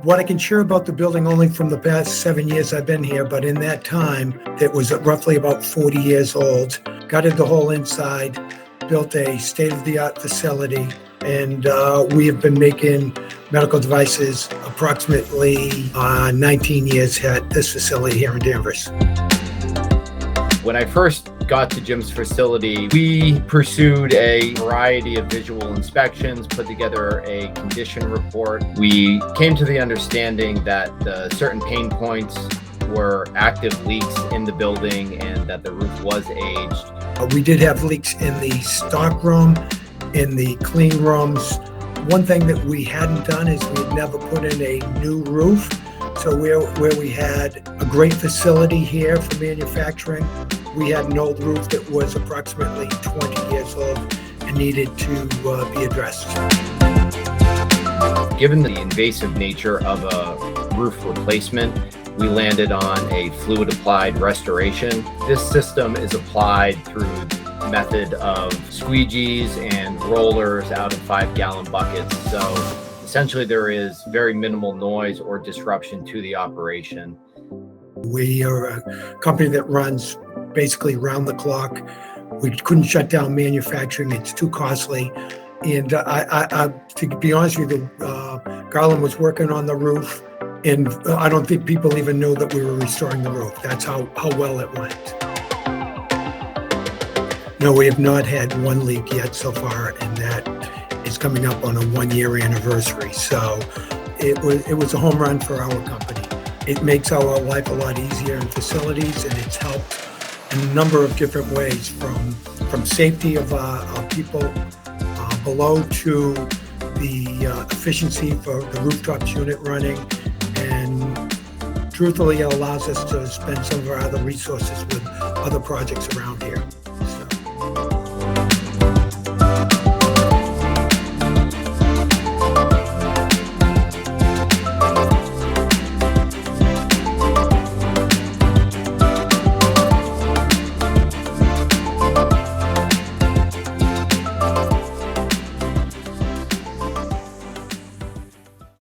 What I can share about the building only from the past 7 years I've been here, but in that time, it was roughly about 40 years old. Gutted the whole inside, built a state-of-the-art facility, and we have been making medical devices approximately 19 years at this facility here in Danvers. When I first got to Jim's facility, we pursued a variety of visual inspections, put together a condition report. We came to the understanding that certain pain points were active leaks in the building and that the roof was aged. We did have leaks in the stock room, in the clean rooms. One thing that we hadn't done is we had never put in a new roof. So where we had a great facility here for manufacturing, we had an old roof that was approximately 20 years old and needed to be addressed. Given the invasive nature of a roof replacement, we landed on a fluid applied restoration. This system is applied through the method of squeegees and rollers out of 5-gallon buckets. So essentially there is very minimal noise or disruption to the operation. We are a company that runs basically round the clock. We couldn't shut down manufacturing, it's too costly. And to be honest with you, Garland was working on the roof, and I don't think people even knew that we were restoring the roof. That's how well it went. No, we have not had one leak yet so far, and that is coming up on a 1-year anniversary. So it was a home run for our company. It makes our life a lot easier in facilities, and it's helped in a number of different ways, from safety of people below to the efficiency for the rooftops unit running, and truthfully it allows us to spend some of our other resources with other projects around here.